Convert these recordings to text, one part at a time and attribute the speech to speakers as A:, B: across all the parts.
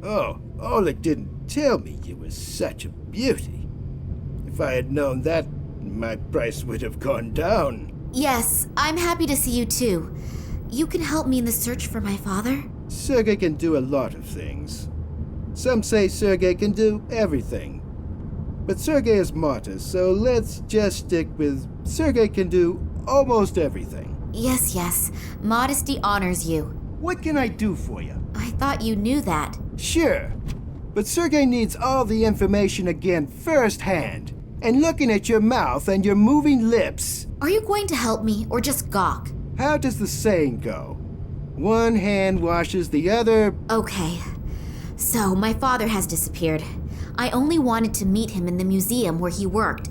A: Oh, Oleg didn't tell me you were such a beauty. If I had known that, my price would have gone down.
B: Yes, I'm happy to see you too. You can help me in the search for my father?
A: Sergej can do a lot of things. Some say Sergej can do everything. But Sergej is martyr, so let's just stick with Sergej can do almost everything.
B: Yes. Modesty honors you.
A: What can I do for you?
B: I thought you knew that.
A: Sure, but Sergej needs all the information again firsthand. And looking at your mouth and your moving lips.
B: Are you going to help me or just gawk?
A: How does the saying go? One hand washes the other.
B: Okay. So, my father has disappeared. I only wanted to meet him in the museum where he worked.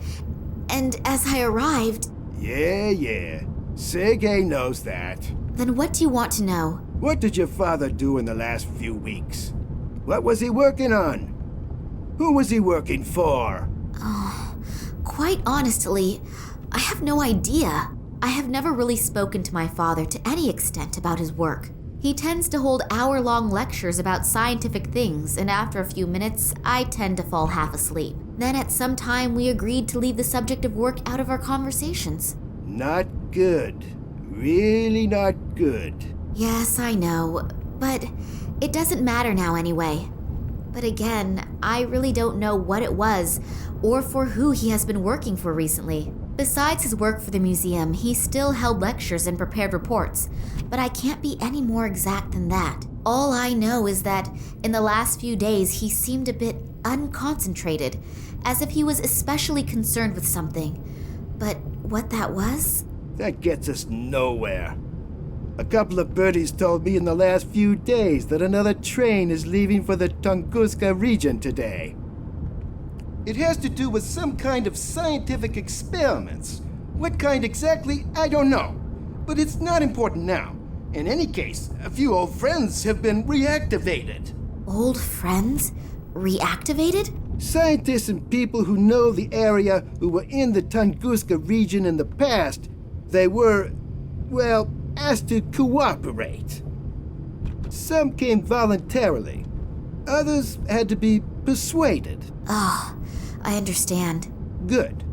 B: And as I arrived...
A: Yeah. Sergej knows that.
B: Then what do you want to know?
A: What did your father do in the last few weeks? What was he working on? Who was he working for?
B: Quite honestly, I have no idea. I have never really spoken to my father to any extent about his work. He tends to hold hour-long lectures about scientific things, and after a few minutes, I tend to fall half asleep. Then at some time, we agreed to leave the subject of work out of our conversations.
A: Not good. Really not good.
B: Yes, I know, but it doesn't matter now anyway. But again, I really don't know what it was or for who he has been working for recently. Besides his work for the museum, he still held lectures and prepared reports, but I can't be any more exact than that. All I know is that in the last few days, he seemed a bit unconcentrated, as if he was especially concerned with something. But what that was?
A: That gets us nowhere. A couple of birdies told me in the last few days that another train is leaving for the Tunguska region today. It has to do with some kind of scientific experiments. What kind exactly, I don't know. But it's not important now. In any case, a few old friends have been reactivated.
B: Old friends? Reactivated?
A: Scientists and people who know the area who were in the Tunguska region in the past, they were, well, asked to cooperate. Some came voluntarily. Others had to be persuaded.
B: Oh, I understand.
A: Good.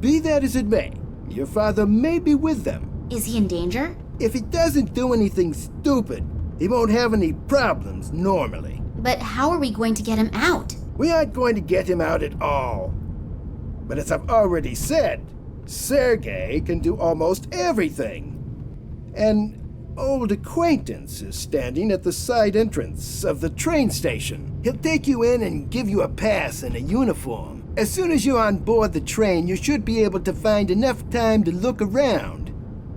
A: Be that as it may, your father may be with them.
B: Is he in danger?
A: If he doesn't do anything stupid, he won't have any problems normally.
B: But how are we going to get him out?
A: We aren't going to get him out at all. But as I've already said, Sergej can do almost everything. An old acquaintance is standing at the side entrance of the train station. He'll take you in and give you a pass and a uniform. As soon as you're on board the train, you should be able to find enough time to look around.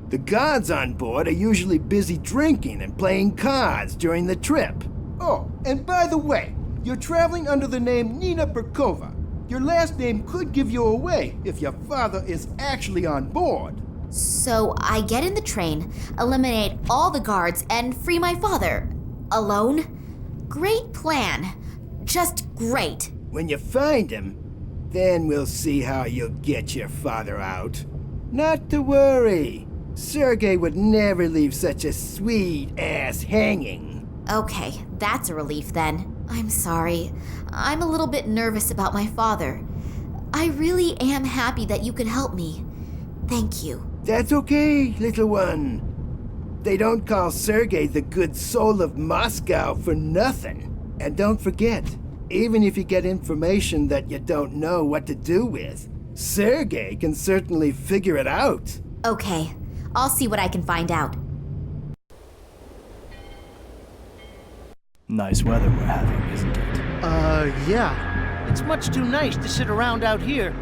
A: The guards on board are usually busy drinking and playing cards during the trip. Oh, and by the way, you're traveling under the name Nina Perkova. Your last name could give you away if your father is actually on board.
B: So I get in the train, eliminate all the guards, and free my father. Alone? Great plan. Just great.
A: When you find him, then we'll see how you'll get your father out. Not to worry. Sergej would never leave such a sweet ass hanging.
B: Okay, that's a relief then. I'm sorry. I'm a little bit nervous about my father. I really am happy that you could help me. Thank you.
A: That's okay, little one. They don't call Sergej the good soul of Moscow for nothing. And don't forget, even if you get information that you don't know what to do with, Sergej can certainly figure it out.
B: Okay, I'll see what I can find out.
C: Nice weather we're having, isn't it?
D: Yeah. It's much too nice to sit around out here.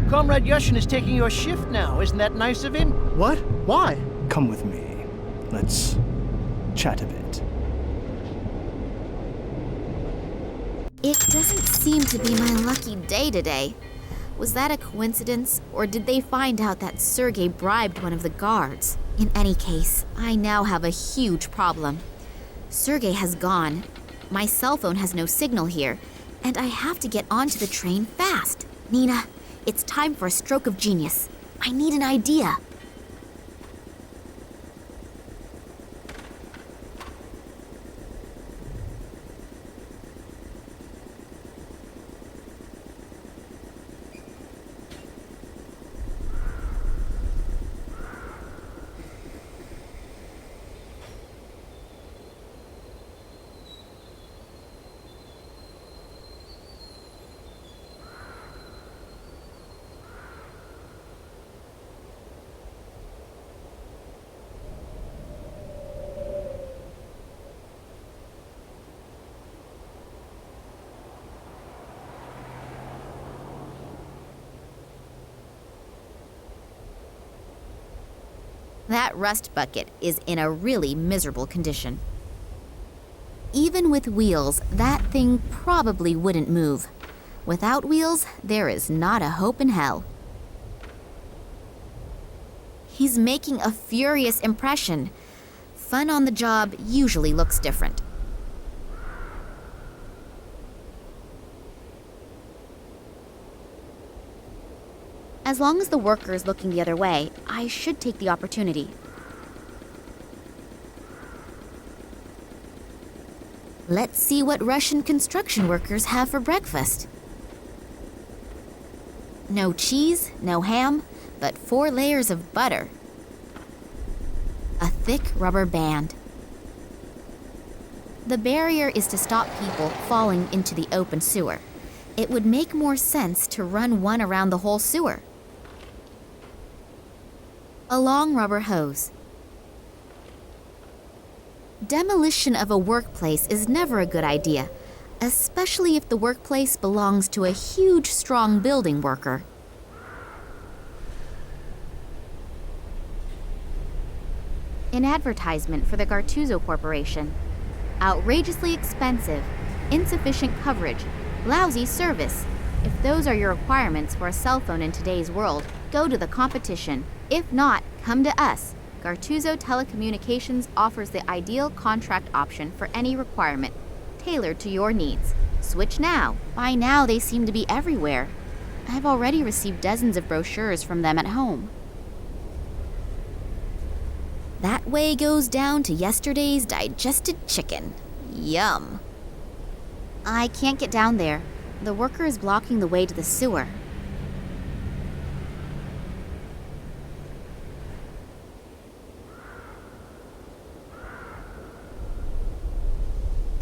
D: Comrade Yushin is taking your shift now. Isn't that nice of him?
E: What? Why?
C: Come with me. Let's chat a bit.
B: It doesn't seem to be my lucky day today. Was that a coincidence, or did they find out that Sergej bribed one of the guards? In any case, I now have a huge problem. Sergej has gone. My cell phone has no signal here, and I have to get onto the train fast. Nina, it's time for a stroke of genius. I need an idea. That rust bucket is in a really miserable condition. Even with wheels, that thing probably wouldn't move. Without wheels, there is not a hope in hell. He's making a furious impression. Fun on the job usually looks different. As long as the worker is looking the other way, I should take the opportunity. Let's see what Russian construction workers have for breakfast. No cheese, no ham, but 4 layers of butter. A thick rubber band. The barrier is to stop people falling into the open sewer. It would make more sense to run one around the whole sewer. A long rubber hose. Demolition of a workplace is never a good idea, especially if the workplace belongs to a huge, strong building worker. An advertisement for the Gattuso Corporation. Outrageously expensive, insufficient coverage, lousy service. If those are your requirements for a cell phone in today's world, go to the competition. If not, come to us. Gattuso Telecommunications offers the ideal contract option for any requirement, tailored to your needs. Switch now. By now, they seem to be everywhere. I've already received dozens of brochures from them at home. That way goes down to yesterday's digested chicken. Yum. I can't get down there. The worker is blocking the way to the sewer.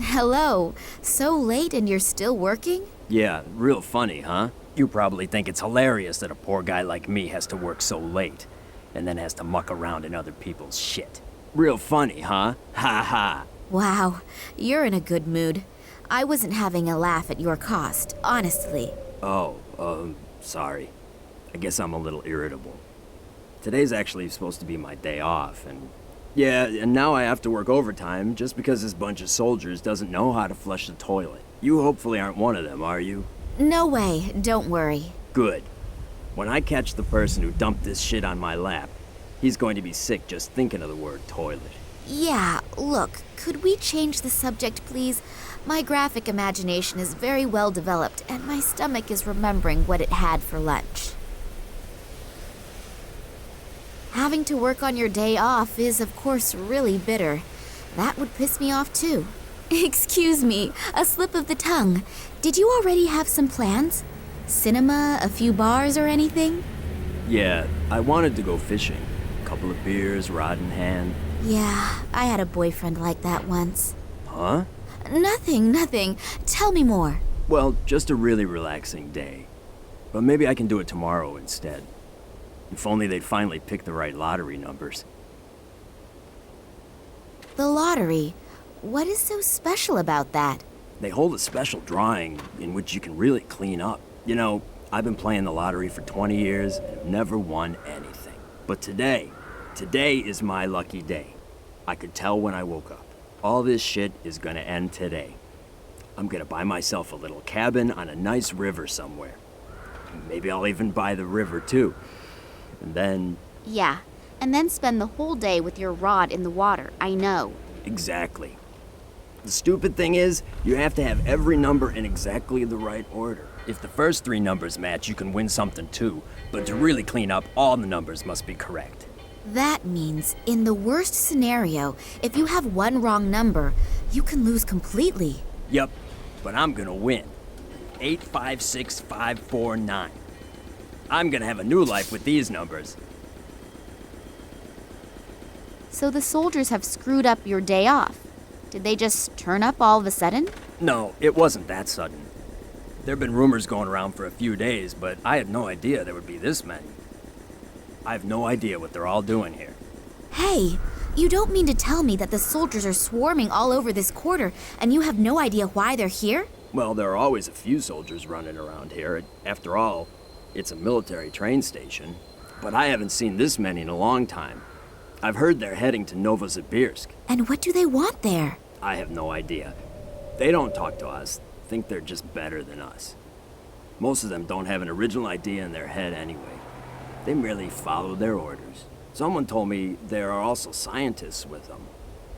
B: Hello. So late and you're still working?
E: Yeah, real funny, huh? You probably think it's hilarious that a poor guy like me has to work so late, and then has to muck around in other people's shit. Real funny, huh? Ha ha.
B: Wow, you're in a good mood. I wasn't having a laugh at your cost, honestly.
E: Oh, sorry. I guess I'm a little irritable. Today's actually supposed to be my day off, and now I have to work overtime just because this bunch of soldiers doesn't know how to flush the toilet. You hopefully aren't one of them, are you?
B: No way, don't worry.
E: Good. When I catch the person who dumped this shit on my lap, he's going to be sick just thinking of the word toilet.
B: Yeah, look, could we change the subject, please? My graphic imagination is very well developed, and my stomach is remembering what it had for lunch. Having to work on your day off is, of course, really bitter. That would piss me off, too. Excuse me, a slip of the tongue. Did you already have some plans? Cinema, a few bars, or anything?
E: Yeah, I wanted to go fishing. A couple of beers, rod in hand.
B: Yeah, I had a boyfriend like that once.
E: Huh?
B: Nothing. Tell me more.
E: Well, just a really relaxing day. But maybe I can do it tomorrow instead. If only they'd finally pick the right lottery numbers.
B: The lottery? What is so special about that?
E: They hold a special drawing in which you can really clean up. You know, I've been playing the lottery for 20 years and never won anything. But today is my lucky day. I could tell when I woke up. All this shit is gonna end today. I'm gonna buy myself a little cabin on a nice river somewhere. Maybe I'll even buy the river too. And then...
B: Yeah, and then spend the whole day with your rod in the water, I know.
E: Exactly. The stupid thing is, you have to have every number in exactly the right order. If the first 3 numbers match, you can win something too. But to really clean up, all the numbers must be correct.
B: That means, in the worst scenario, if you have one wrong number, you can lose completely.
E: Yup, but I'm gonna win. 856549. I'm gonna have a new life with these numbers.
B: So the soldiers have screwed up your day off. Did they just turn up all of a sudden?
E: No, it wasn't that sudden. There've been rumors going around for a few days, but I had no idea there would be this many. I have no idea what they're all doing here.
B: Hey, you don't mean to tell me that the soldiers are swarming all over this quarter and you have no idea why they're here?
E: Well, there are always a few soldiers running around here. After all, it's a military train station. But I haven't seen this many in a long time. I've heard they're heading to Novosibirsk.
B: And what do they want there?
E: I have no idea. They don't talk to us. Think they're just better than us. Most of them don't have an original idea in their head anyway. They merely follow their orders. Someone told me there are also scientists with them.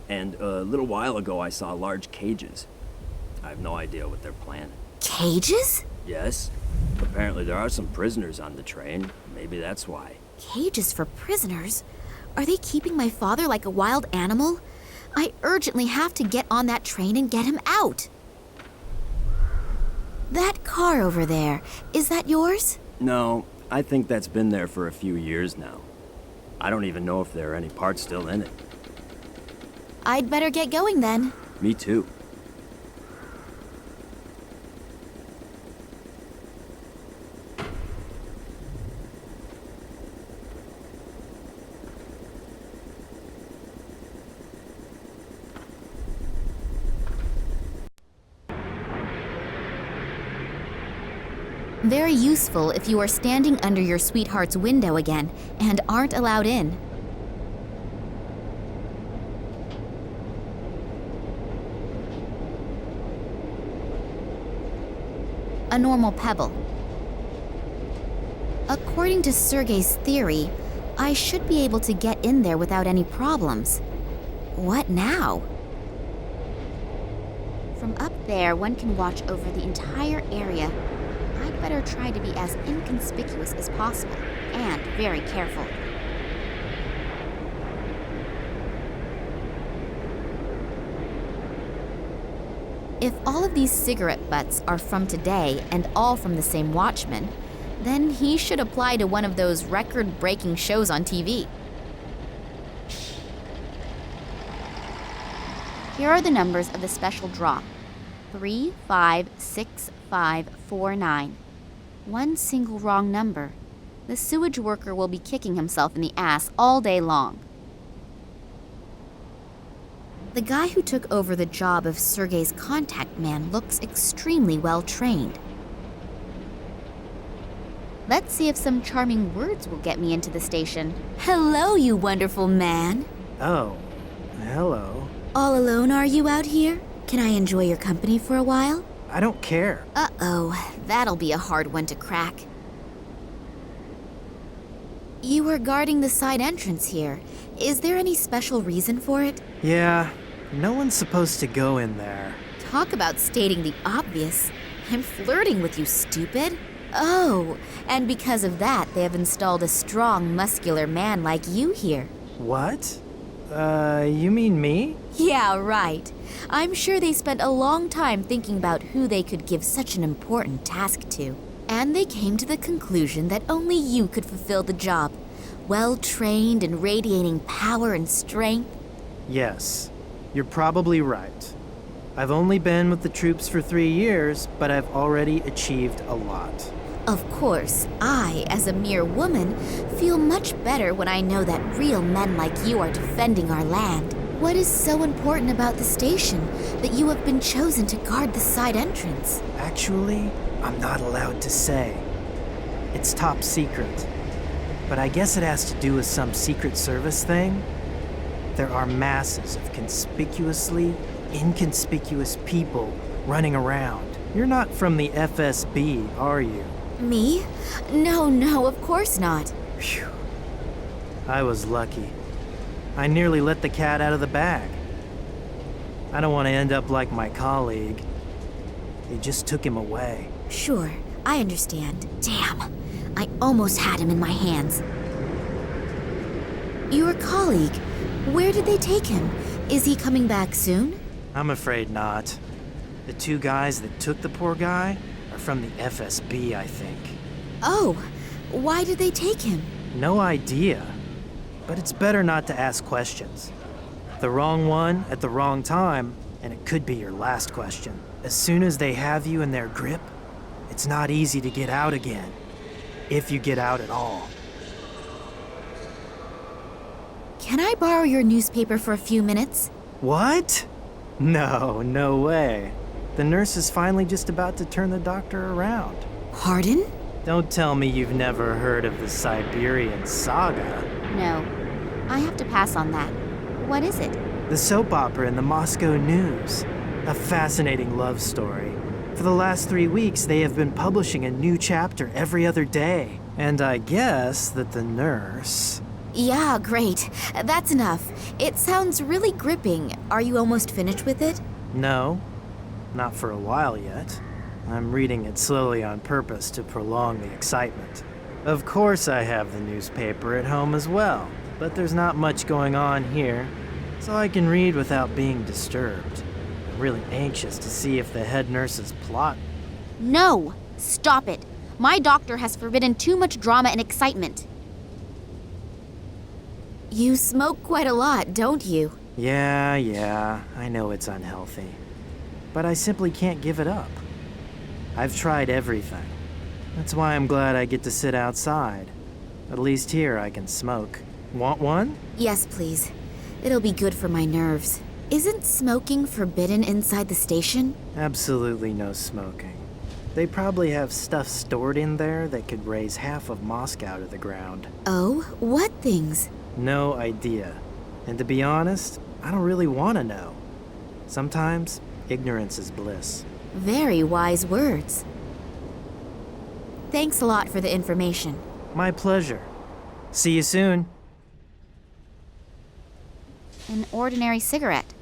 E: And a little while ago I saw large cages. I have no idea what they're planning.
B: Cages?
E: Yes. Apparently there are some prisoners on the train. Maybe that's why.
B: Cages for prisoners? Are they keeping my father like a wild animal? I urgently have to get on that train and get him out. That car over there, is that yours?
E: No, I think that's been there for a few years now. I don't even know if there are any parts still in it.
B: I'd better get going then.
E: Me too.
B: Very useful if you are standing under your sweetheart's window again and aren't allowed in. A normal pebble. According to Sergej's theory, I should be able to get in there without any problems. What now? From up there, one can watch over the entire area. I'd better try to be as inconspicuous as possible, and very careful. If all of these cigarette butts are from today and all from the same watchman, then he should apply to one of those record-breaking shows on TV. Here are the numbers of the special draw. 356549. One single wrong number. The sewage worker will be kicking himself in the ass all day long. The guy who took over the job of Sergej's contact man looks extremely well trained. Let's see if some charming words will get me into the station. Hello, you wonderful man.
C: Oh, hello.
B: All alone are you out here? Can I enjoy your company for a while?
C: I don't care.
B: Uh-oh, that'll be a hard one to crack. You were guarding the side entrance here. Is there any special reason for it?
C: Yeah, no one's supposed to go in there.
B: Talk about stating the obvious. I'm flirting with you, stupid. Oh, and because of that, they have installed a strong, muscular man like you here.
C: What? You mean me?
B: Yeah, right. I'm sure they spent a long time thinking about who they could give such an important task to. And they came to the conclusion that only you could fulfill the job. Well-trained and radiating power and strength.
C: Yes, you're probably right. I've only been with the troops for 3 years, but I've already achieved a lot.
B: Of course, I, as a mere woman, feel much better when I know that real men like you are defending our land. What is so important about the station that you have been chosen to guard the side entrance?
C: Actually, I'm not allowed to say. It's top secret. But I guess it has to do with some Secret Service thing. There are masses of conspicuously inconspicuous people running around. You're not from the FSB, are you?
B: Me? No, of course not.
C: Phew. I was lucky. I nearly let the cat out of the bag. I don't want to end up like my colleague. They just took him away.
B: Sure, I understand. Damn, I almost had him in my hands. Your colleague, where did they take him? Is he coming back soon?
C: I'm afraid not. The 2 guys that took the poor guy are from the FSB, I think.
B: Oh, why did they take him?
C: No idea. But it's better not to ask questions. The wrong one at the wrong time, and it could be your last question. As soon as they have you in their grip, it's not easy to get out again. If you get out at all.
B: Can I borrow your newspaper for a few minutes?
C: What? No way. The nurse is finally just about to turn the doctor around.
B: Pardon?
C: Don't tell me you've never heard of the Siberian Saga.
B: No. I have to pass on that. What is it?
C: The soap opera in the Moscow News. A fascinating love story. For the last 3 weeks, they have been publishing a new chapter every other day. And I guess that the nurse...
B: Yeah, great. That's enough. It sounds really gripping. Are you almost finished with it?
C: No, not for a while yet. I'm reading it slowly on purpose to prolong the excitement. Of course I have the newspaper at home as well, but there's not much going on here, so I can read without being disturbed. I'm really anxious to see if the head nurse's plot...
B: No! Stop it! My doctor has forbidden too much drama and excitement. You smoke quite a lot, don't you?
C: Yeah, I know it's unhealthy. But I simply can't give it up. I've tried everything. That's why I'm glad I get to sit outside. At least here I can smoke. Want one?
B: Yes, please. It'll be good for my nerves. Isn't smoking forbidden inside the station?
C: Absolutely no smoking. They probably have stuff stored in there that could raise half of Moscow to the ground.
B: Oh, what things?
C: No idea. And to be honest, I don't really want to know. Sometimes, ignorance is bliss.
B: Very wise words. Thanks a lot for the information.
C: My pleasure. See you soon.
B: An ordinary cigarette.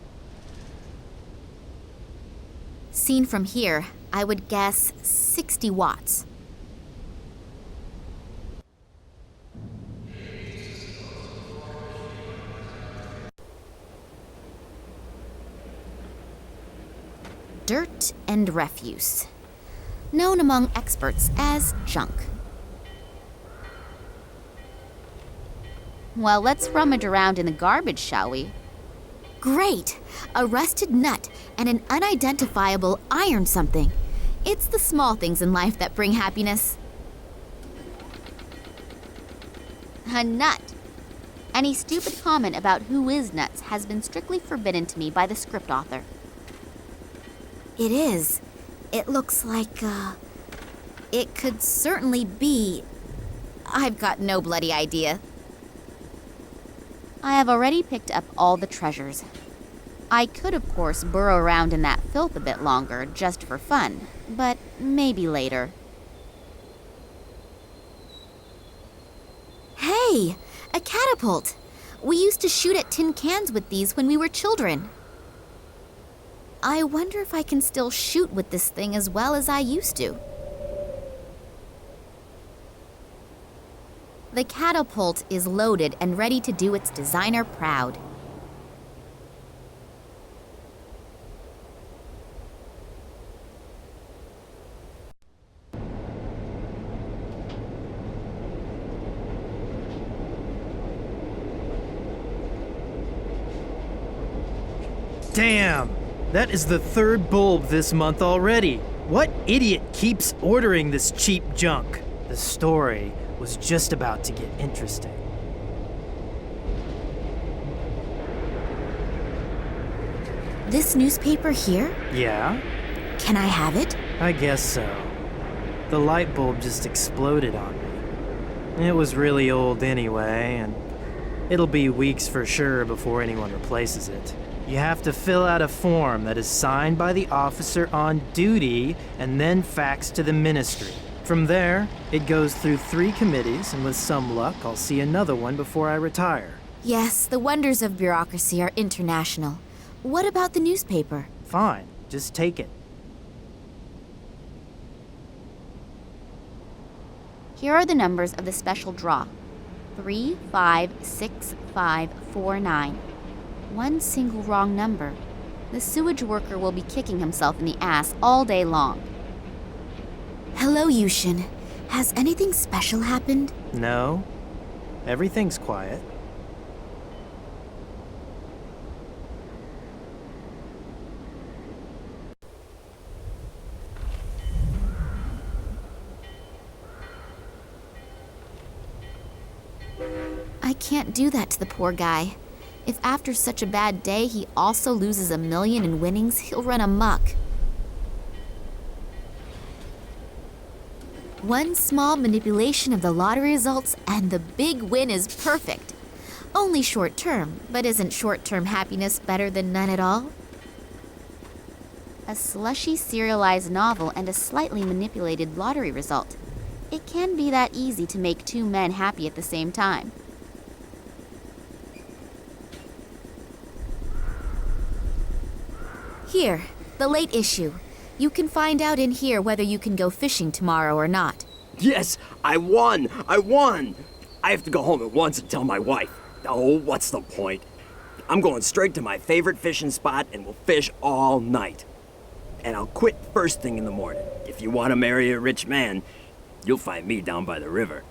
B: Seen from here, I would guess 60 watts. Dirt and refuse, known among experts as junk. Well, let's rummage around in the garbage, shall we? Great! A rusted nut and an unidentifiable iron something. It's the small things in life that bring happiness. A nut. Any stupid comment about who is nuts has been strictly forbidden to me by the script author. It is. It looks like, it could certainly be... I've got no bloody idea. I have already picked up all the treasures. I could, of course, burrow around in that filth a bit longer, just for fun, but maybe later. Hey! A catapult! We used to shoot at tin cans with these when we were children. I wonder if I can still shoot with this thing as well as I used to. The catapult is loaded and ready to do its designer proud.
C: Damn! That is the third bulb this month already. What idiot keeps ordering this cheap junk? The story was just about to get interesting.
B: This newspaper here?
C: Yeah?
B: Can I have it?
C: I guess so. The light bulb just exploded on me. It was really old anyway, and it'll be weeks for sure before anyone replaces it. You have to fill out a form that is signed by the officer on duty and then faxed to the ministry. From there, it goes through 3 committees, and with some luck, I'll see another one before I retire.
B: Yes, the wonders of bureaucracy are international. What about the newspaper?
C: Fine, just take it.
B: Here are the numbers of the special draw. 356549. One single wrong number. The sewage worker will be kicking himself in the ass all day long. Hello, Yushin. Has anything special happened?
C: No, everything's quiet.
B: I can't do that to the poor guy. If after such a bad day he also loses $1 million in winnings, he'll run amok. One small manipulation of the lottery results and the big win is perfect. Only short term, but isn't short-term happiness better than none at all? A slushy serialized novel and a slightly manipulated lottery result. It can be that easy to make two men happy at the same time. Here, the late issue. You can find out in here whether you can go fishing tomorrow or not.
E: Yes, I won! I won! I have to go home at once and tell my wife. Oh, what's the point? I'm going straight to my favorite fishing spot and we'll fish all night. And I'll quit first thing in the morning. If you want to marry a rich man, you'll find me down by the river.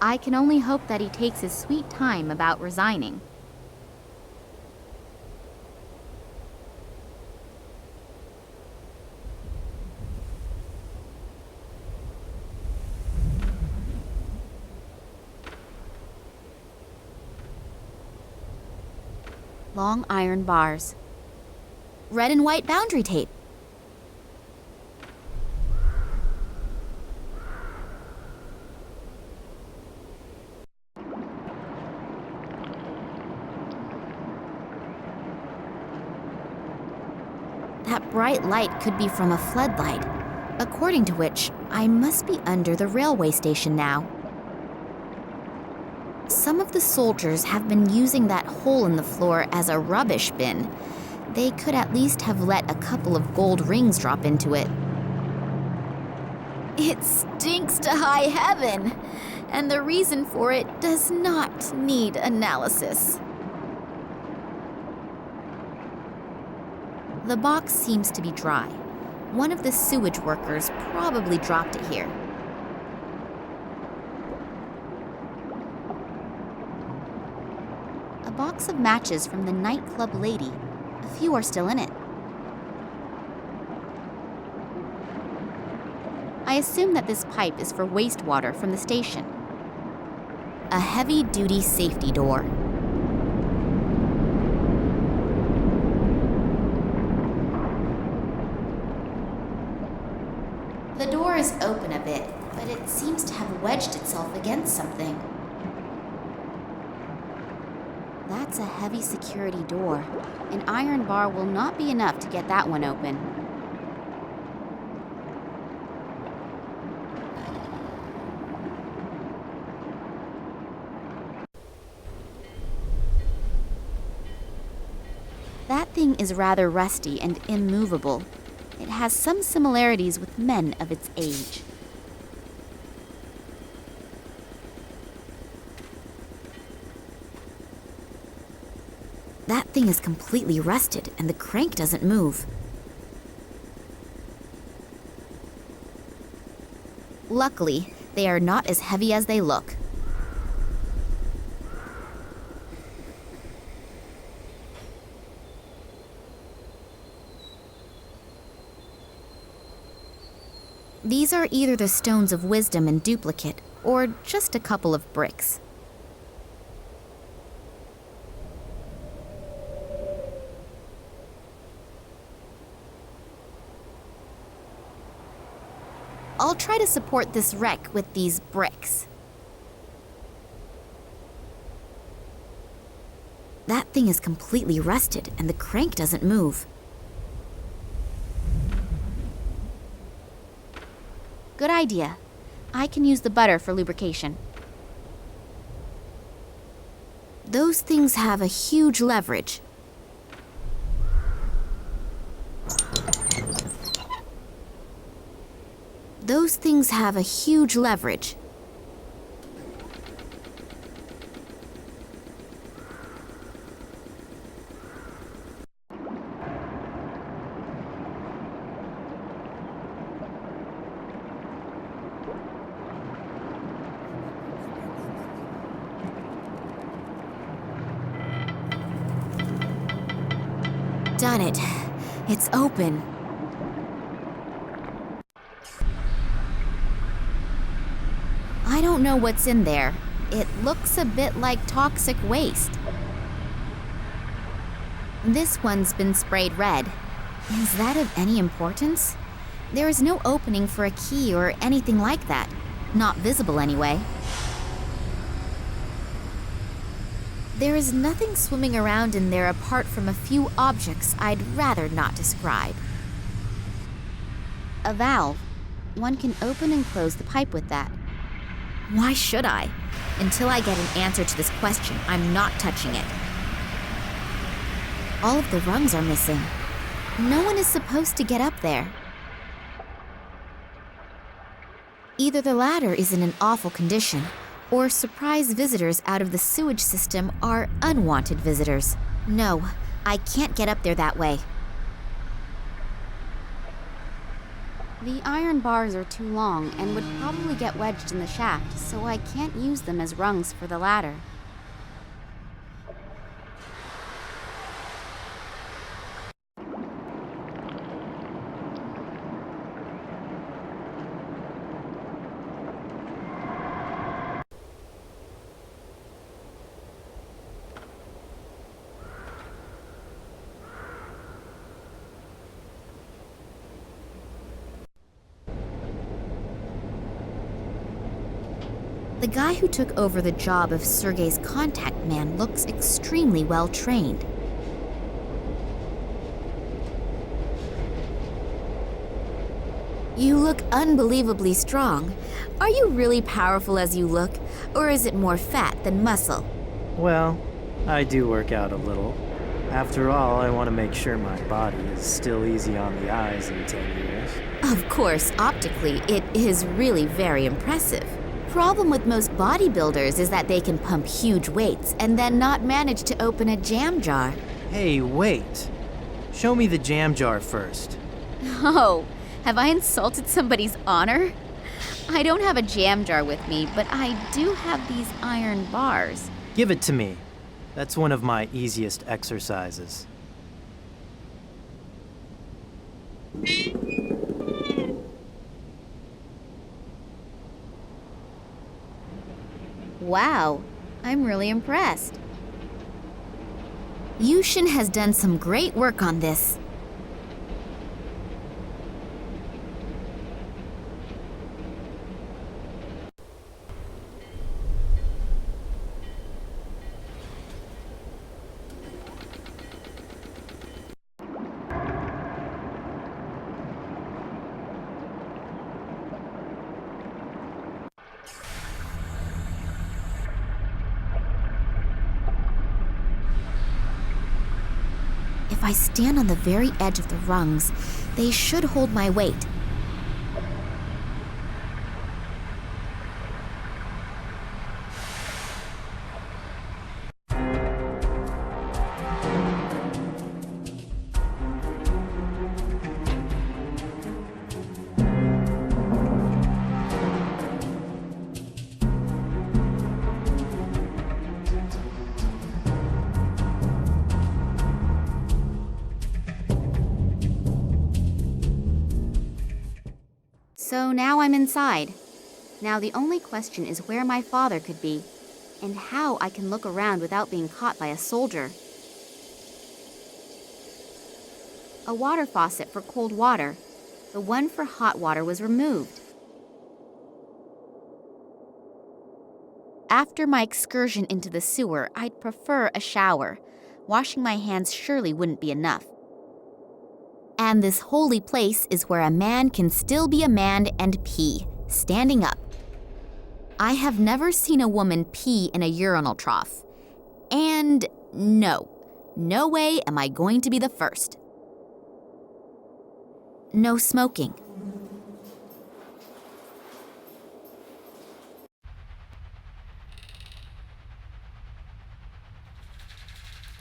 B: I can only hope that he takes his sweet time about resigning. Long iron bars. Red and white boundary tape. That bright light could be from a floodlight, according to which I must be under the railway station now. Some of the soldiers have been using that hole in the floor as a rubbish bin. They could at least have let a couple of gold rings drop into it. It stinks to high heaven, and the reason for it does not need analysis. The box seems to be dry. One of the sewage workers probably dropped it here. A box of matches from the nightclub lady. A few are still in it. I assume that this pipe is for wastewater from the station. A heavy-duty safety door. The door is open a bit, but it seems to have wedged itself against something. That's a heavy security door. An iron bar will not be enough to get that one open. That thing is rather rusty and immovable. It has some similarities with men of its age. That thing is completely rusted and the crank doesn't move. Luckily, they are not as heavy as they look. These are either the stones of wisdom in duplicate, or just a couple of bricks. I'll try to support this wreck with these bricks. That thing is completely rusted and the crank doesn't move. Good idea. I can use the butter for lubrication. Those things have a huge leverage. Those things have a huge leverage. Done it. It's open. I don't know what's in there. It looks a bit like toxic waste. This one's been sprayed red. Is that of any importance? There is no opening for a key or anything like that. Not visible anyway. There is nothing swimming around in there apart from a few objects I'd rather not describe. A valve. One can open and close the pipe with that. Why should I? Until I get an answer to this question, I'm not touching it. All of the rungs are missing. No one is supposed to get up there. Either the ladder is in an awful condition, or surprise visitors out of the sewage system are unwanted visitors. No, I can't get up there that way. The iron bars are too long and would probably get wedged in the shaft, so I can't use them as rungs for the ladder. The guy who took over the job of Sergej's contact man looks extremely well trained. You look unbelievably strong. Are you really powerful as you look, or is it more fat than muscle?
C: Well, I do work out a little. After all, I want to make sure my body is still easy on the eyes in 10 years.
B: Of course, optically, it is really very impressive. Problem with most bodybuilders is that they can pump huge weights and then not manage to open a jam jar.
C: Hey, wait. Show me the jam jar first.
B: Oh, have I insulted somebody's honor? I don't have a jam jar with me, but I do have these iron bars.
C: Give it to me. That's one of my easiest exercises.
B: Wow, I'm really impressed. Yushin has done some great work on this. If I stand on the very edge of the rungs, they should hold my weight. So now I'm inside. Now the only question is where my father could be, and how I can look around without being caught by a soldier. A water faucet for cold water. The one for hot water was removed. After my excursion into the sewer, I'd prefer a shower. Washing my hands surely wouldn't be enough. And this holy place is where a man can still be a man and pee, standing up. I have never seen a woman pee in a urinal trough. And no way am I going to be the first. No smoking.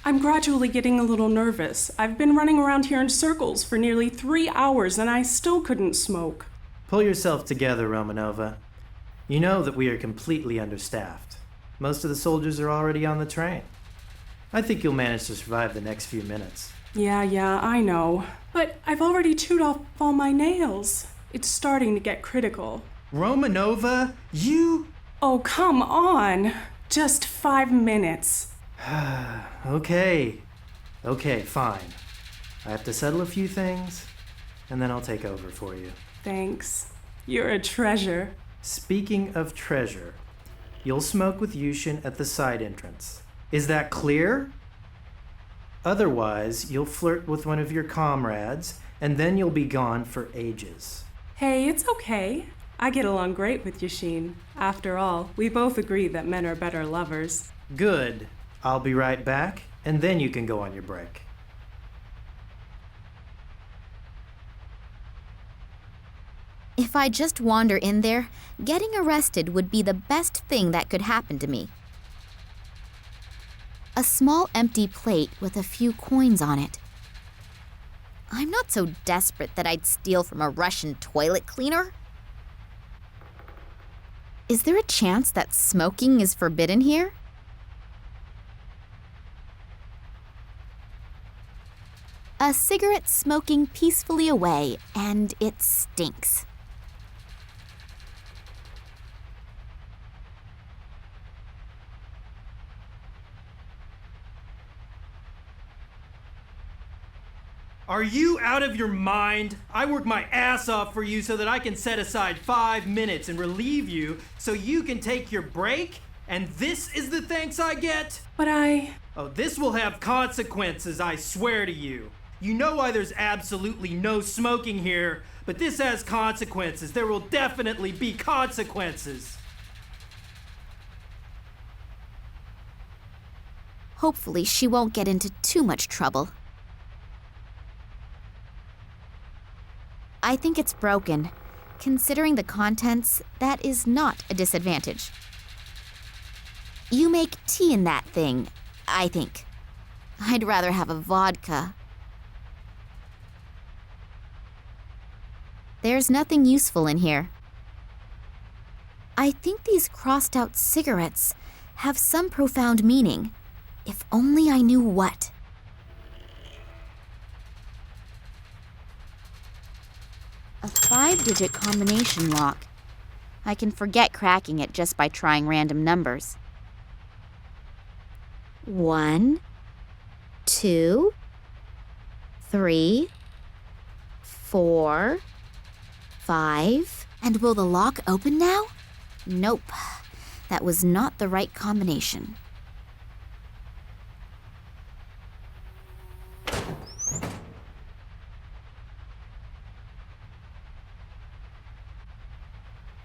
F: I'm gradually getting a little nervous. I've been running around here in circles for nearly 3 hours and I still couldn't smoke.
C: Pull yourself together, Romanova. You know that we are completely understaffed. Most of the soldiers are already on the train. I think you'll manage to survive the next few minutes.
F: Yeah, I know. But I've already chewed off all my nails. It's starting to get critical.
C: Romanova, you...
F: Oh, come on. Just 5 minutes.
C: Okay, fine. I have to settle a few things, and then I'll take over for you.
F: Thanks. You're a treasure.
C: Speaking of treasure, you'll smoke with Yushin at the side entrance. Is that clear? Otherwise, you'll flirt with one of your comrades, and then you'll be gone for ages.
F: Hey, it's okay. I get along great with Yushin. After all, we both agree that men are better lovers.
C: Good. I'll be right back, and then you can go on your break.
B: If I just wander in there, getting arrested would be the best thing that could happen to me. A small empty plate with a few coins on it. I'm not so desperate that I'd steal from a Russian toilet cleaner. Is there a chance that smoking is forbidden here? A cigarette smoking peacefully away, and it stinks.
C: Are you out of your mind? I work my ass off for you so that I can set aside 5 minutes and relieve you so you can take your break? And this is the thanks I get?
F: But
C: Oh, this will have consequences, I swear to you. You know why there's absolutely no smoking here, but this has consequences. There will definitely be consequences.
B: Hopefully she won't get into too much trouble. I think it's broken. Considering the contents, that is not a disadvantage. You make tea in that thing, I think. I'd rather have a vodka. There's nothing useful in here. I think these crossed out cigarettes have some profound meaning. If only I knew what. A 5-digit combination lock. I can forget cracking it just by trying random numbers. 1, 2, 3, 4, 5. And will the lock open now? Nope. That was not the right combination.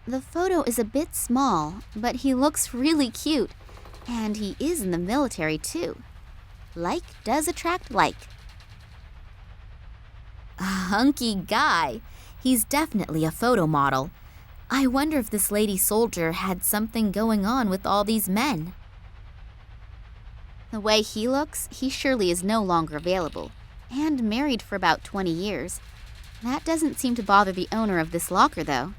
B: The photo is a bit small, but he looks really cute. And he is in the military, too. Like does attract like. A hunky guy. He's definitely a photo model. I wonder if this lady soldier had something going on with all these men. The way he looks, he surely is no longer available. And married for about 20 years. That doesn't seem to bother the owner of this locker, though.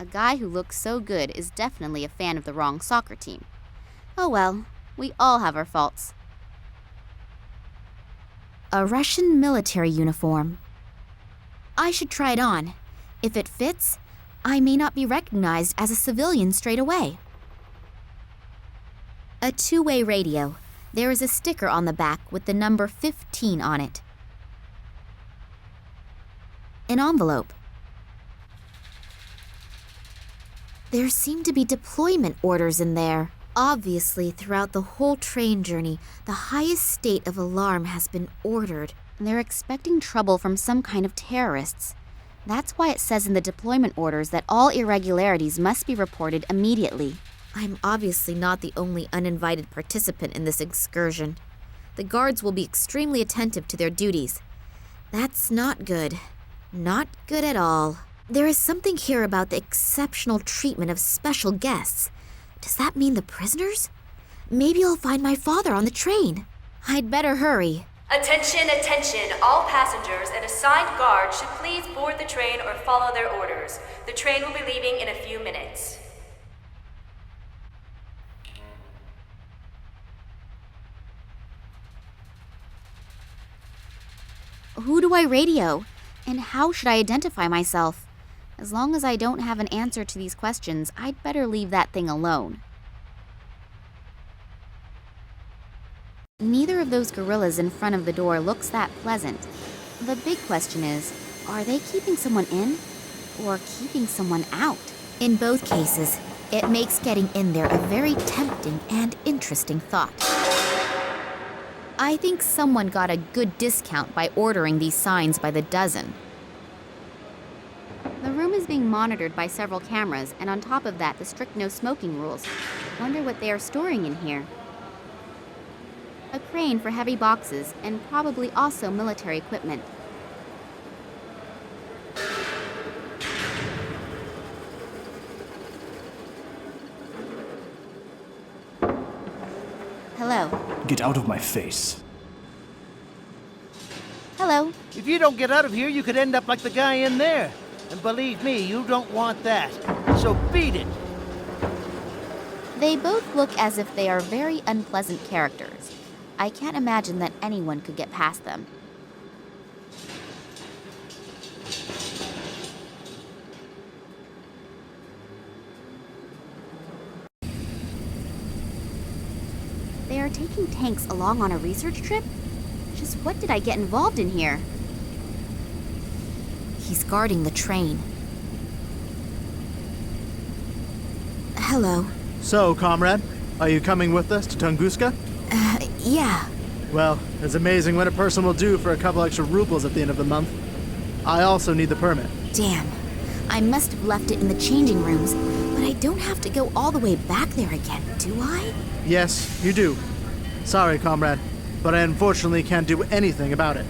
B: A guy who looks so good is definitely a fan of the wrong soccer team. Oh well, we all have our faults. A Russian military uniform. I should try it on. If it fits, I may not be recognized as a civilian straight away. A two-way radio. There is a sticker on the back with the number 15 on it. An envelope. There seem to be deployment orders in there. Obviously, throughout the whole train journey, the highest state of alarm has been ordered. They're expecting trouble from some kind of terrorists. That's why it says in the deployment orders that all irregularities must be reported immediately. I'm obviously not the only uninvited participant in this excursion. The guards will be extremely attentive to their duties. That's not good. Not good at all. There is something here about the exceptional treatment of special guests. Does that mean the prisoners? Maybe I'll find my father on the train. I'd better hurry.
G: Attention, attention! All passengers and assigned guards should please board the train or follow their orders. The train will be leaving in a few minutes.
B: Who do I radio? And how should I identify myself? As long as I don't have an answer to these questions, I'd better leave that thing alone. Neither of those gorillas in front of the door looks that pleasant. The big question is, are they keeping someone in or keeping someone out? In both cases, It makes getting in there a very tempting and interesting thought. I think someone got a good discount by ordering these signs by the dozen. The room is being monitored by several cameras, and on top of that, the strict no smoking rules. Wonder what they are storing in here. A crane for heavy boxes, and probably also military equipment. Hello.
H: Get out of my face.
B: Hello.
D: If you don't get out of here, you could end up like the guy in there. And believe me, you don't want that. So beat it.
B: They both look as if they are very unpleasant characters. I can't imagine that anyone could get past them. They are taking tanks along on a research trip? Just what did I get involved in here? He's guarding the train. Hello.
I: So, comrade, are you coming with us to Tunguska?
B: Yeah.
I: Well, it's amazing what a person will do for a couple extra rubles at the end of the month. I also need the permit.
B: Damn. I must have left it in the changing rooms, but I don't have to go all the way back there again, do I?
I: Yes, you do. Sorry, comrade, but I unfortunately can't do anything about it.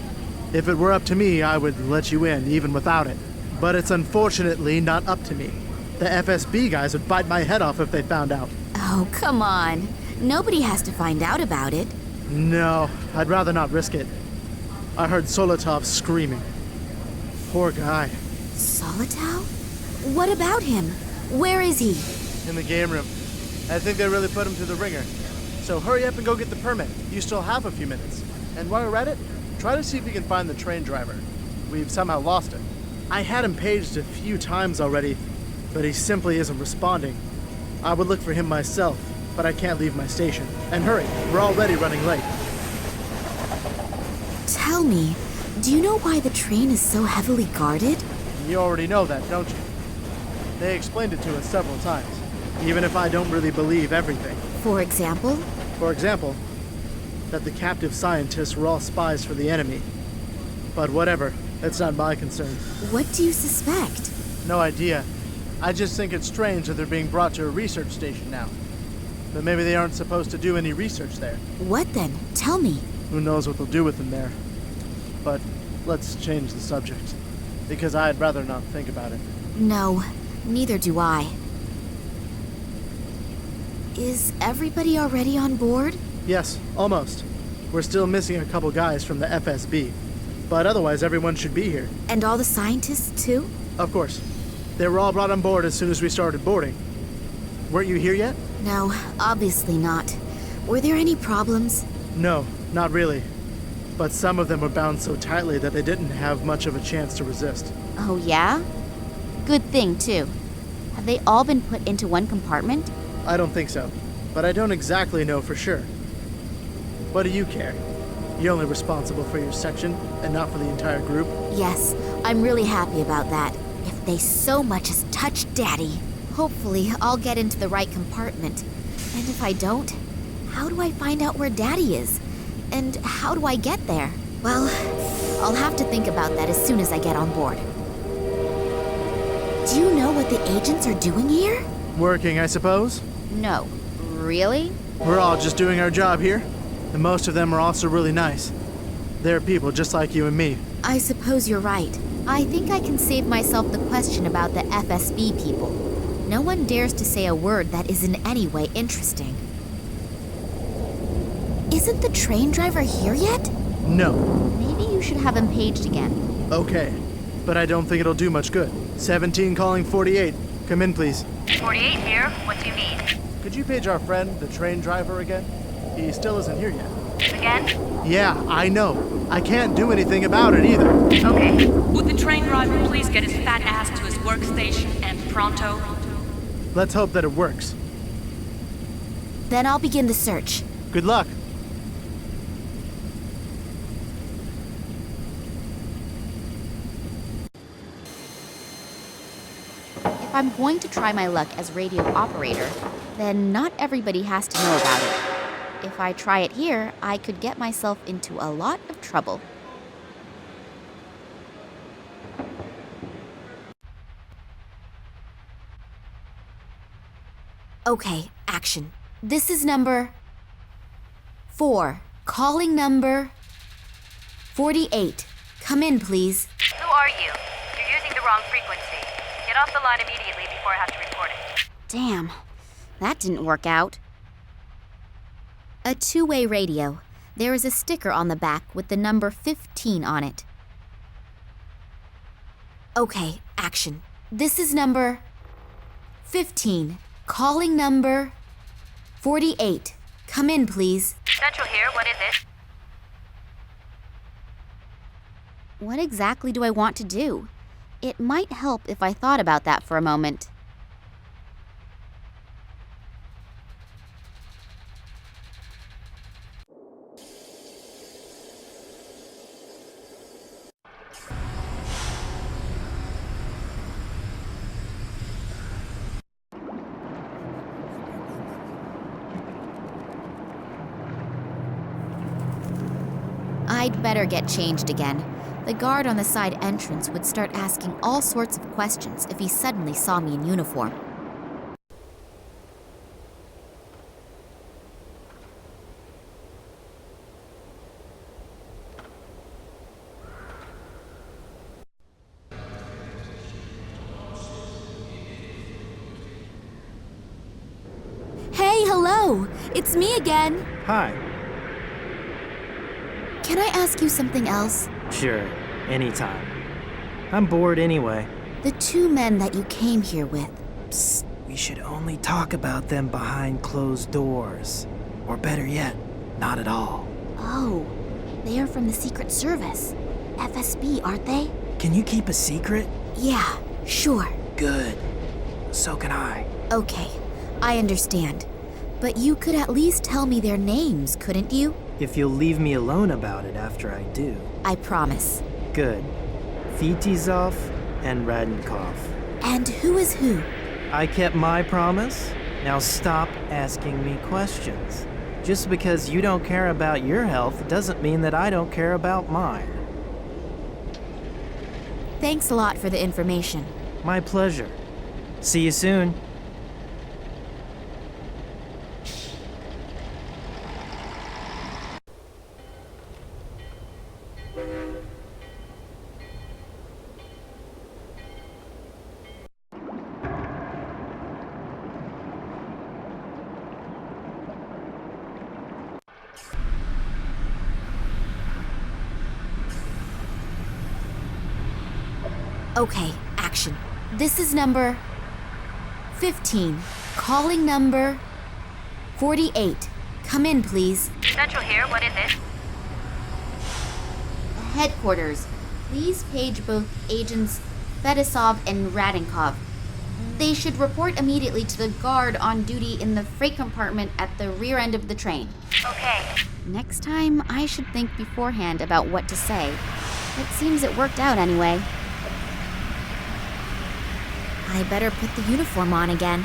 I: If it were up to me, I would let you in, even without it. But it's unfortunately not up to me. The FSB guys would bite my head off if they found out.
B: Oh, come on. Nobody has to find out about it.
I: No, I'd rather not risk it. I heard Solotov screaming. Poor guy.
B: Solotov? What about him? Where is he?
I: In the game room. I think they really put him through the ringer. So hurry up and go get the permit. You still have a few minutes. And while you're at it, try to see if you can find the train driver. We've somehow lost him. I had him paged a few times already, but he simply isn't responding. I would look for him myself, but I can't leave my station. And hurry, we're already running late.
B: Tell me, do you know why the train is so heavily guarded?
I: You already know that, don't you? They explained it to us several times, even if I don't really believe everything.
B: For example?
I: For example, that the captive scientists were all spies for the enemy. But whatever, it's not my concern.
B: What do you suspect?
I: No idea. I just think it's strange that they're being brought to a research station now. But maybe they aren't supposed to do any research there.
B: What then? Tell me.
I: Who knows what they'll do with them there. But let's change the subject, because I'd rather not think about it.
B: No, neither do I. Is everybody already on board?
I: Yes, almost. We're still missing a couple guys from the FSB. But otherwise, everyone should be here.
B: And all the scientists, too?
I: Of course. They were all brought on board as soon as we started boarding. Weren't you here yet?
B: No, obviously not. Were there any problems?
I: No, not really. But some of them were bound so tightly that they didn't have much of a chance to resist.
B: Oh, yeah? Good thing, too. Have they all been put into one compartment?
I: I don't think so, but I don't exactly know for sure. What do you care? You're only responsible for your section, and not for the entire group?
B: Yes, I'm really happy about that. If they so much as touch Daddy, hopefully I'll get into the right compartment. And if I don't, how do I find out where Daddy is? And how do I get there? Well, I'll have to think about that as soon as I get on board. Do you know what the agents are doing here?
I: Working, I suppose?
B: No. Really?
I: We're all just doing our job here, and most of them are also really nice. They're people just like you and me.
B: I suppose you're right. I think I can save myself the question about the FSB people. No one dares to say a word that is in any way interesting. Isn't the train driver here yet?
I: No.
B: Maybe you should have him paged again.
I: Okay, but I don't think it'll do much good. 17 calling 48. Come in, please.
G: 48 here. What do you need?
I: Could you page our friend, the train driver, again? He still isn't here yet.
G: Again?
I: Yeah, I know. I can't do anything about it either.
G: Okay.
J: Would the train driver please get his fat ass to his workstation and pronto?
I: Let's hope that it works.
B: Then I'll begin the search.
I: Good luck.
B: If I'm going to try my luck as radio operator, then not everybody has to know about it. If I try it here, I could get myself into a lot of trouble. Okay, action. This is number 4. Calling number 48. Come in, please.
G: Who are you? You're using the wrong frequency. Get off the line immediately before I have to report it.
B: Damn, that didn't work out. A two-way radio. There is a sticker on the back with the number 15 on it. Okay, action. This is number 15. Calling number 48. Come in, please.
G: Central here, what is it?
B: What exactly do I want to do? It might help if I thought about that for a moment. I'd better get changed again. The guard on the side entrance would start asking all sorts of questions if he suddenly saw me in uniform. Hey, hello! It's me again!
C: Hi.
B: Can I ask you something else?
C: Sure, anytime. I'm bored anyway.
B: The two men that you came here with.
C: Psst, we should only talk about them behind closed doors. Or better yet, not at all.
B: Oh, they are from the Secret Service. FSB, aren't they?
C: Can you keep a secret?
B: Yeah, sure.
C: Good. So can I.
B: Okay, I understand. But you could at least tell me their names, couldn't you?
C: If you'll leave me alone about it after I do.
B: I promise.
C: Good. Vitizov and Radenkov.
B: And who is who?
C: I kept my promise. Now stop asking me questions. Just because you don't care about your health doesn't mean that I don't care about mine.
B: Thanks a lot for the information.
C: My pleasure. See you soon.
B: Okay, action. This is number 15. Calling number 48. Come in, please.
G: Central here, what is it?
B: Headquarters. Please page both agents Fetisov and Radenkov. They should report immediately to the guard on duty in the freight compartment at the rear end of the train.
G: Okay.
B: Next time, I should think beforehand about what to say. It seems it worked out anyway. I better put the uniform on again.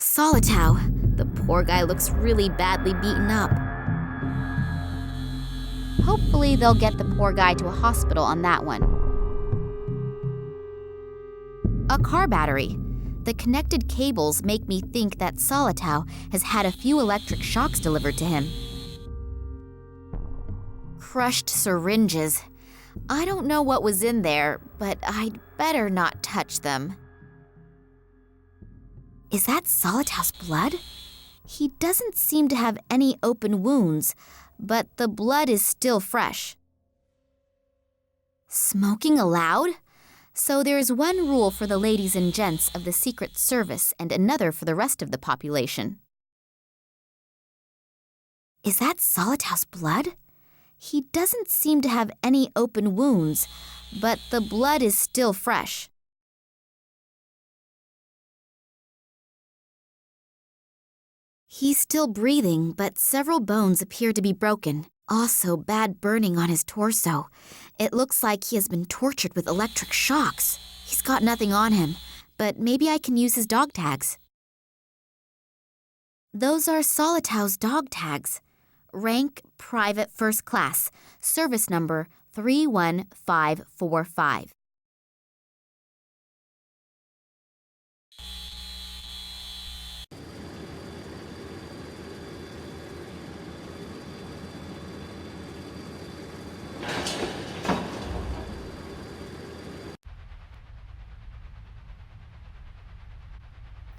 B: Solitow. The poor guy looks really badly beaten up. Hopefully they'll get the poor guy to a hospital on that one. A car battery. The connected cables make me think that Solitow has had a few electric shocks delivered to him. Crushed syringes. I don't know what was in there, but I'd better not touch them. Is that Solitow's blood? He doesn't seem to have any open wounds, but the blood is still fresh. Smoking allowed? So there's one rule for the ladies and gents of the Secret Service and another for the rest of the population. Is that Solitow's blood? He doesn't seem to have any open wounds, but the blood is still fresh. He's still breathing, but several bones appear to be broken. Also, bad burning on his torso. It looks like he has been tortured with electric shocks. He's got nothing on him, but maybe I can use his dog tags. Those are Solitau's dog tags. Rank Private First Class, service number 31545.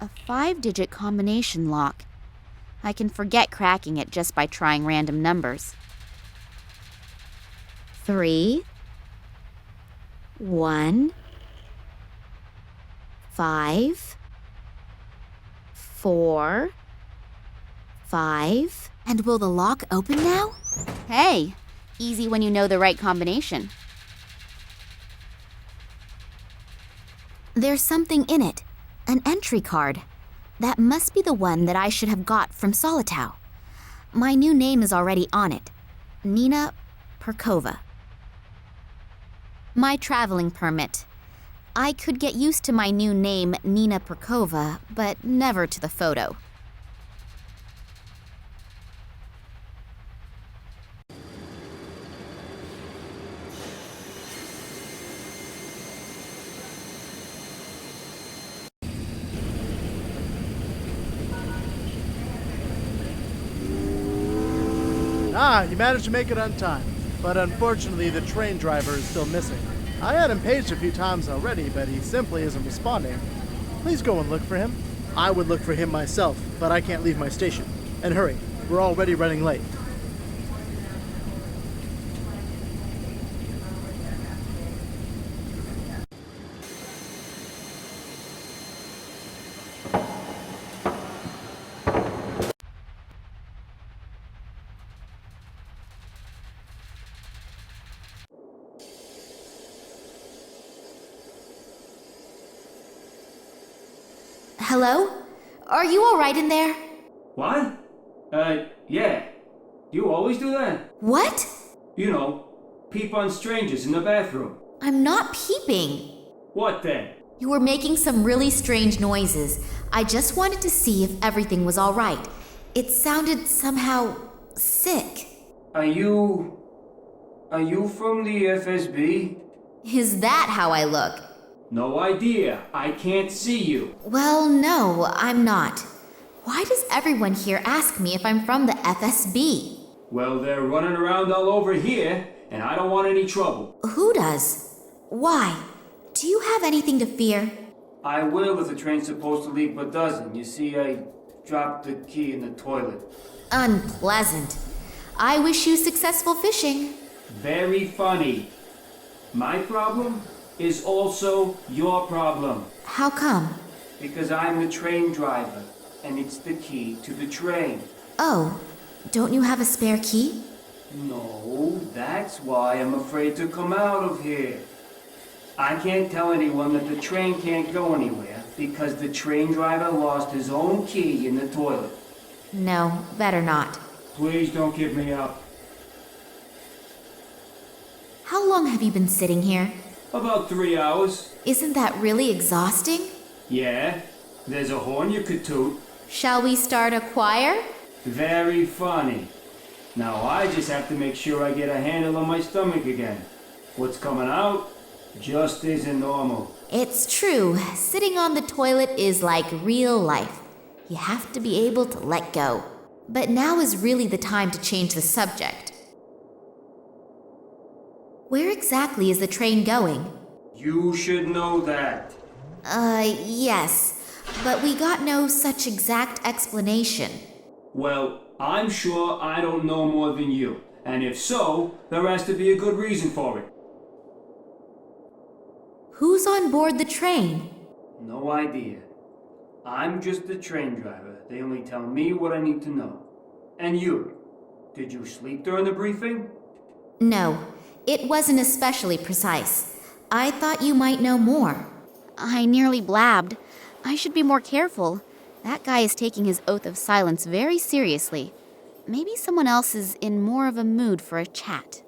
B: A 5-digit combination lock. I can forget cracking it just by trying random numbers. 3, 1, 5, 4, 5. And will the lock open now? Hey, easy when you know the right combination. There's something in it. An entry card. That must be the one that I should have got from Solitau. My new name is already on it. Nina Perkova. My traveling permit. I could get used to my new name, Nina Perkova, but never to the photo.
I: You managed to make it on time, but unfortunately the train driver is still missing. I had him paged a few times already, but he simply isn't responding. Please go and look for him. I would look for him myself, but I can't leave my station. And hurry, we're already running late.
B: Hello? Are you all right in there?
K: What? Yeah. You always do that?
B: What?
K: You know, peep on strangers in the bathroom.
B: I'm not peeping.
K: What then?
B: You were making some really strange noises. I just wanted to see if everything was all right. It sounded somehow sick.
K: Are you from the FSB?
B: Is that how I look?
K: No idea. I can't see you.
B: Well, no, I'm not. Why does everyone here ask me if I'm from the FSB?
K: Well, they're running around all over here, and I don't want any trouble.
B: Who does? Why? Do you have anything to fear?
K: I will if the train's supposed to leave but doesn't. You see, I dropped the key in the toilet.
B: Unpleasant. I wish you successful fishing.
K: Very funny. My problem is also your problem.
B: How come?
K: Because I'm the train driver, and it's the key to the train.
B: Oh, don't you have a spare key?
K: No, that's why I'm afraid to come out of here. I can't tell anyone that the train can't go anywhere because the train driver lost his own key in the toilet.
B: No, better not.
K: Please don't give me up.
B: How long have you been sitting here?
K: About 3 hours.
B: Isn't that really exhausting?
K: Yeah, there's a horn you could toot.
B: Shall we start a choir?
K: Very funny. Now I just have to make sure I get a handle on my stomach again. What's coming out just isn't normal.
B: It's true. Sitting on the toilet is like real life. You have to be able to let go. But now is really the time to change the subject. Where exactly is the train going?
K: You should know that.
B: Yes. But we got no such exact explanation.
K: Well, I'm sure I don't know more than you. And if so, there has to be a good reason for it.
B: Who's on board the train?
K: No idea. I'm just the train driver. They only tell me what I need to know. And you? Did you sleep during the briefing?
B: No, it wasn't especially precise. I thought you might know more.
L: I nearly blabbed. I should be more careful. That guy is taking his oath of silence very seriously. Maybe someone else is in more of a mood for a chat.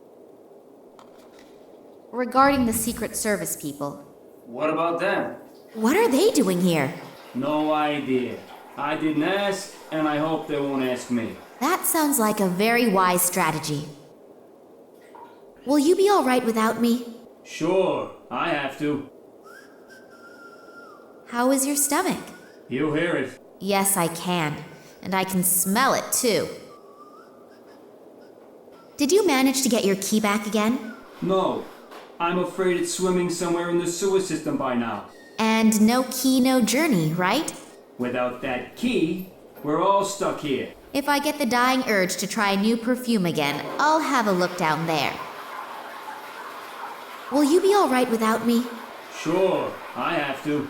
B: Regarding the Secret Service people.
K: What about them?
B: What are they doing here?
K: No idea. I didn't ask, and I hope they won't ask me.
B: That sounds like a very wise strategy. Will you be all right without me?
K: Sure, I have to.
B: How is your stomach?
K: You hear it.
B: Yes, I can. And I can smell it, too. Did you manage to get your key back again?
K: No. I'm afraid it's swimming somewhere in the sewer system by now.
B: And no key, no journey, right?
K: Without that key, we're all stuck here.
B: If I get the dying urge to try new perfume again, I'll have a look down there. Will you be all right without me?
K: Sure, I have to.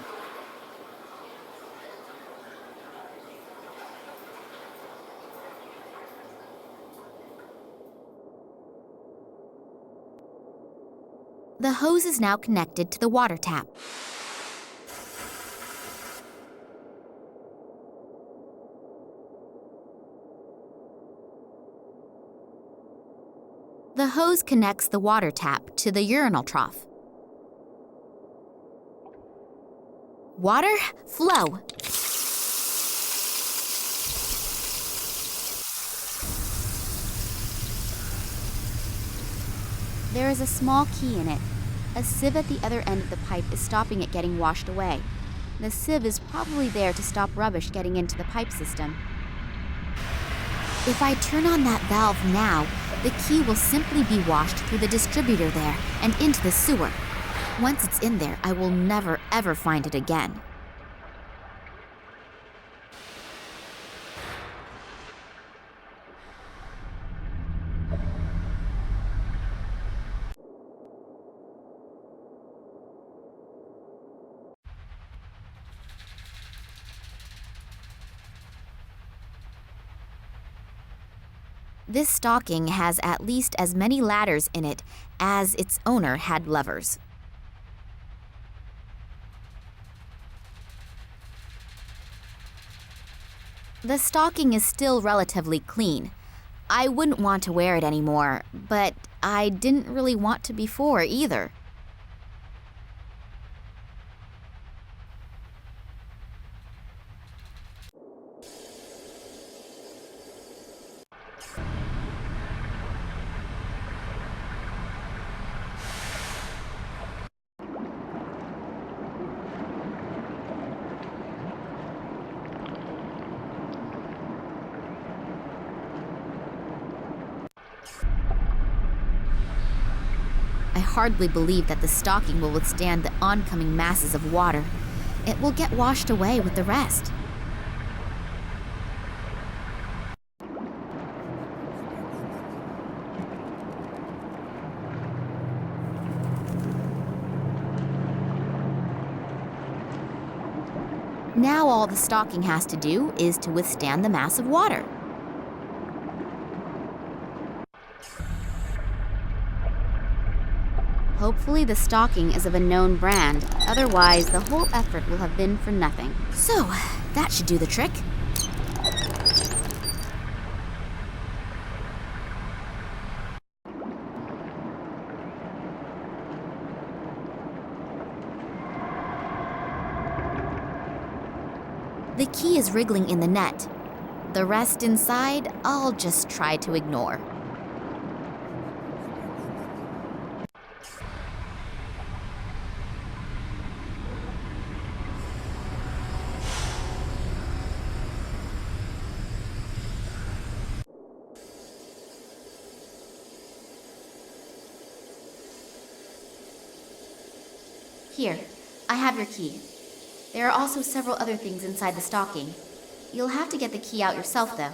L: The hose is now connected to the water tap. The hose connects the water tap to the urinal trough. Water, flow. There is a small key in it. A sieve at the other end of the pipe is stopping it getting washed away. The sieve is probably there to stop rubbish getting into the pipe system. If I turn on that valve now, the key will simply be washed through the distributor there and into the sewer. Once it's in there, I will never ever find it again. This stocking has at least as many ladders in it as its owner had levers. The stocking is still relatively clean. I wouldn't want to wear it anymore, but I didn't really want to before either. I hardly believe that the stocking will withstand the oncoming masses of water. It will get washed away with the rest. Now all the stocking has to do is to withstand the mass of water. Hopefully the stocking is of a known brand, otherwise the whole effort will have been for nothing. So, that should do the trick. The key is wriggling in the net. The rest inside, I'll just try to ignore. Here, I have your key. There are also several other things inside the stocking. You'll have to get the key out yourself, though.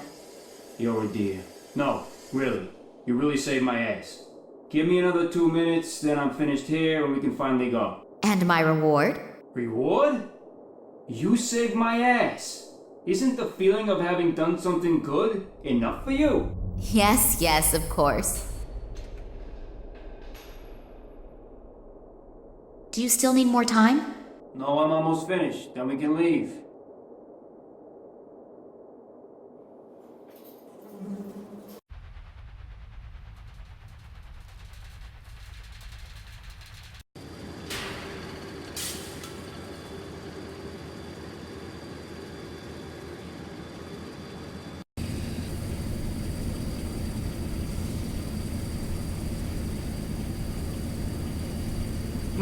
K: You're a dear. No, really. You really saved my ass. Give me another 2 minutes, then I'm finished here and we can finally go.
B: And my reward?
K: Reward? You saved my ass. Isn't the feeling of having done something good enough for you?
B: Yes, of course. Do you still need more time?
K: No, I'm almost finished. Then we can leave.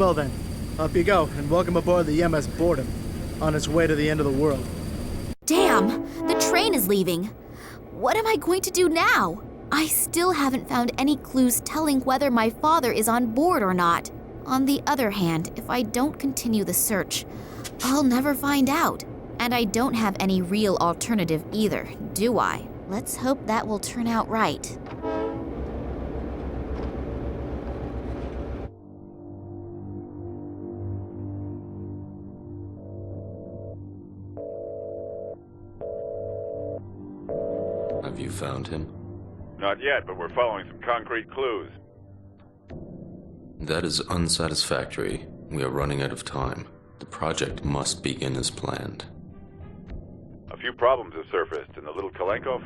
I: Well then, up you go, and welcome aboard the MS Boredom, on its way to the end of the world.
B: Damn! The train is leaving! What am I going to do now? I still haven't found any clues telling whether my father is on board or not. On the other hand, if I don't continue the search, I'll never find out. And I don't have any real alternative either, do I?
L: Let's hope that will turn out right.
M: Have you found him?
N: Not yet, but we're following some concrete clues.
M: That is unsatisfactory. We are running out of time. The project must begin as planned.
N: A few problems have surfaced in the little Kalenkov.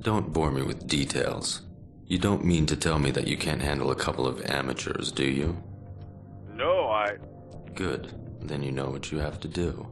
M: Don't bore me with details. You don't mean to tell me that you can't handle a couple of amateurs, do you?
N: No,
M: Good. Then you know what you have to do.